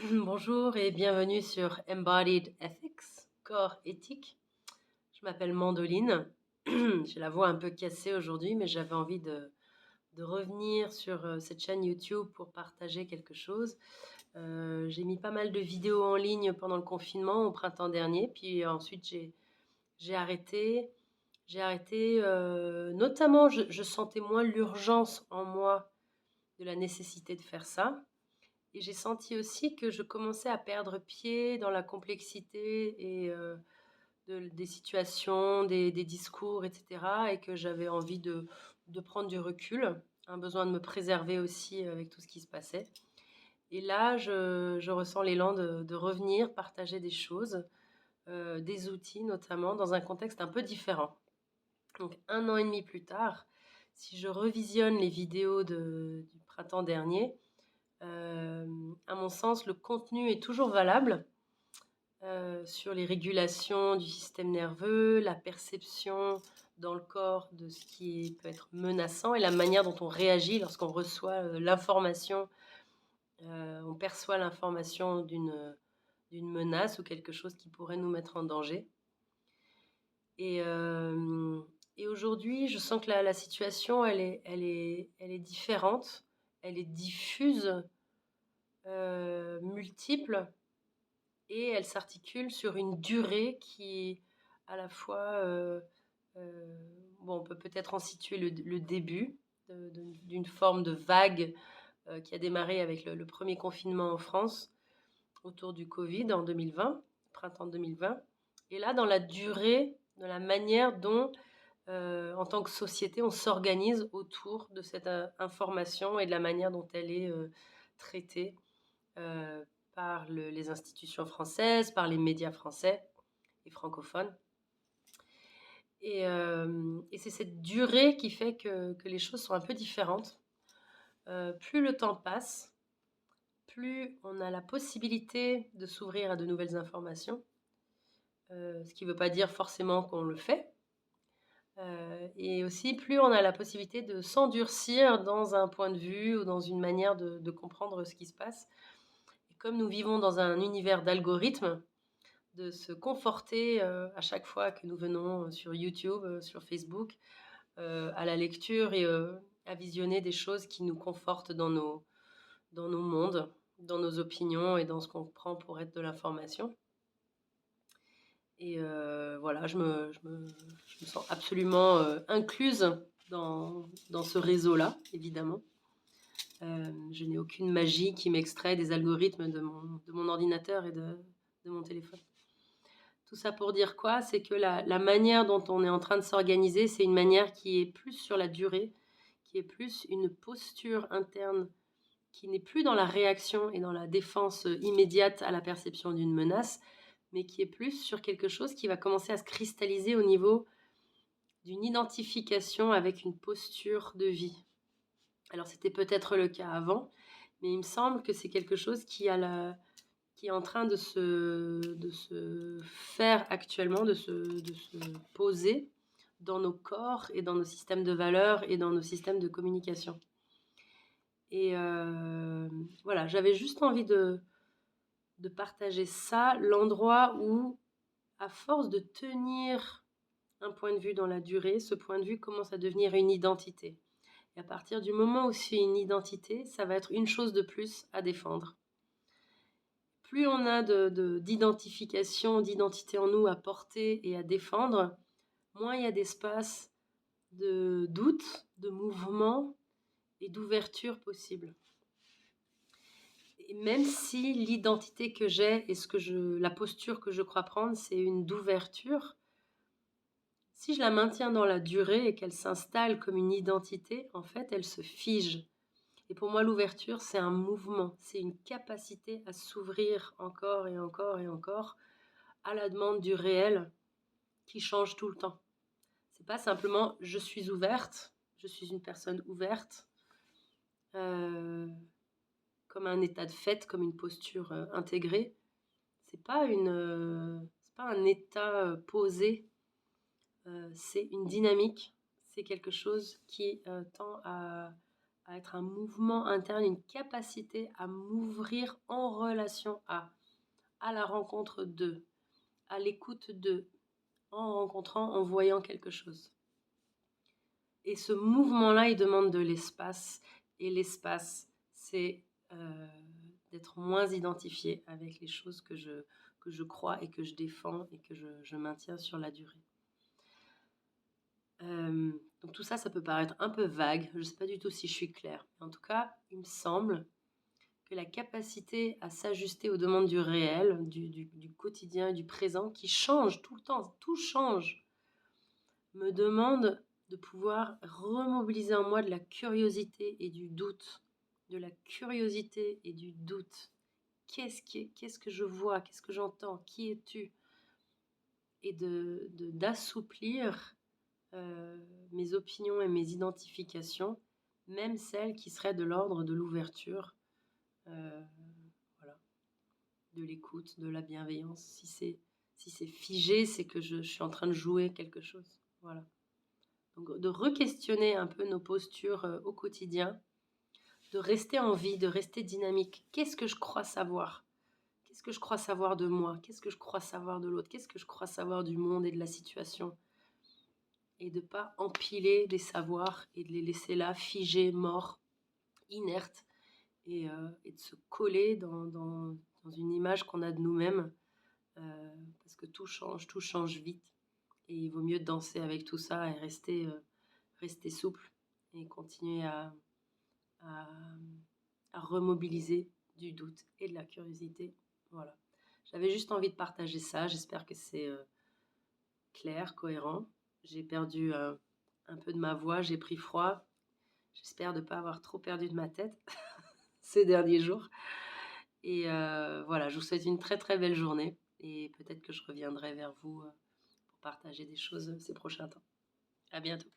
Bonjour et bienvenue sur Embodied Ethics, corps éthique. Je m'appelle Mandoline. J'ai la voix un peu cassée aujourd'hui, mais j'avais envie de revenir sur cette chaîne YouTube pour partager quelque chose. J'ai mis pas mal de vidéos en ligne pendant le confinement au printemps dernier, puis ensuite j'ai arrêté. J'ai arrêté, notamment je sentais moins l'urgence en moi de la nécessité de faire ça. Et j'ai senti aussi que je commençais à perdre pied dans la complexité et des situations, des discours, etc. Et que j'avais envie de prendre du recul, un besoin de me préserver aussi avec tout ce qui se passait. Et là, je ressens l'élan de revenir partager des choses, des outils notamment, dans un contexte un peu différent. Donc 1 an et demi plus tard, si je revisionne les vidéos du printemps dernier, à mon sens, le contenu est toujours valable sur les régulations du système nerveux, la perception dans le corps de ce qui peut être menaçant et la manière dont on réagit lorsqu'on reçoit l'information, on perçoit l'information d'une menace ou quelque chose qui pourrait nous mettre en danger. Et, euh, et aujourd'hui, je sens que la situation, elle est différente, elle est diffuse, multiple, et elle s'articule sur une durée qui à la fois, bon, on peut peut-être en situer le début d'une forme de vague qui a démarré avec le premier confinement en France autour du Covid en 2020, printemps 2020. Et là, dans la durée, de la manière dont, en tant que société, on s'organise autour de cette information et de la manière dont elle est traitée euh, par les institutions françaises, par les médias français et francophones. Et c'est cette durée qui fait que les choses sont un peu différentes. Plus le temps passe, plus on a la possibilité de s'ouvrir à de nouvelles informations, ce qui ne veut pas dire forcément qu'on le fait. Et aussi, plus on a la possibilité de s'endurcir dans un point de vue ou dans une manière de comprendre ce qui se passe. Et comme nous vivons dans un univers d'algorithmes, de se conforter à chaque fois que nous venons sur YouTube, sur Facebook, à la lecture et à visionner des choses qui nous confortent dans nos mondes, dans nos opinions et dans ce qu'on prend pour être de l'information. Et voilà, je me sens absolument incluse dans ce réseau-là, évidemment. Je n'ai aucune magie qui m'extrait des algorithmes de mon ordinateur et de mon téléphone. Tout ça pour dire quoi? C'est que la manière dont on est en train de s'organiser, c'est une manière qui est plus sur la durée, qui est plus une posture interne, qui n'est plus dans la réaction et dans la défense immédiate à la perception d'une menace, mais qui est plus sur quelque chose qui va commencer à se cristalliser au niveau d'une identification avec une posture de vie. Alors c'était peut-être le cas avant, mais il me semble que c'est quelque chose qui est en train de se faire actuellement, de se poser dans nos corps et dans nos systèmes de valeurs et dans nos systèmes de communication. Et voilà, j'avais juste envie de partager ça, l'endroit où, à force de tenir un point de vue dans la durée, ce point de vue commence à devenir une identité. Et à partir du moment où c'est une identité, ça va être une chose de plus à défendre. Plus on a d'identification, d'identité en nous à porter et à défendre, moins il y a d'espace de doute, de mouvement et d'ouverture possible. Et même si l'identité que j'ai et la posture que je crois prendre, c'est une d'ouverture, si je la maintiens dans la durée et qu'elle s'installe comme une identité, en fait, elle se fige. Et pour moi, l'ouverture, c'est un mouvement, c'est une capacité à s'ouvrir encore et encore et encore à la demande du réel qui change tout le temps. C'est pas simplement je suis ouverte, je suis une personne ouverte, euh, comme un état de fait, comme une posture intégrée. C'est pas un état posé, c'est une dynamique, c'est quelque chose qui tend à être un mouvement interne, une capacité à m'ouvrir en relation à la rencontre d'eux, à l'écoute d'eux, en rencontrant, en voyant quelque chose. Et ce mouvement-là, il demande de l'espace. Et l'espace, c'est d'être moins identifié avec les choses que je crois et que je défends et que je maintiens sur la durée. Donc tout ça, ça peut paraître un peu vague. Je ne sais pas du tout si je suis claire. En tout cas, il me semble que la capacité à s'ajuster aux demandes du réel, du quotidien et du présent, qui change tout le temps, tout change, me demande de pouvoir remobiliser en moi de la curiosité et du doute. De la curiosité et du doute. Qu'est-ce que je vois? Qu'est-ce que j'entends? Qui es-tu? Et d'assouplir mes opinions et mes identifications, même celles qui seraient de l'ordre de l'ouverture, voilà, de l'écoute, de la bienveillance. Si c'est figé, c'est que je suis en train de jouer quelque chose. Voilà. Donc, de re-questionner un peu nos postures au quotidien, de rester en vie, de rester dynamique. Qu'est-ce que je crois savoir? Qu'est-ce que je crois savoir de moi? Qu'est-ce que je crois savoir de l'autre? Qu'est-ce que je crois savoir du monde et de la situation? Et de ne pas empiler les savoirs et de les laisser là, figés, morts, inertes, et de se coller dans une image qu'on a de nous-mêmes, parce que tout change vite. Et il vaut mieux danser avec tout ça et rester souple et continuer à, à remobiliser du doute et de la curiosité. Voilà. J'avais juste envie de partager ça. J'espère que c'est clair, cohérent. J'ai perdu un peu de ma voix, j'ai pris froid. J'espère ne pas avoir trop perdu de ma tête ces derniers jours. Et voilà, je vous souhaite une très très belle journée. Et peut-être que je reviendrai vers vous pour partager des choses ces prochains temps. À bientôt.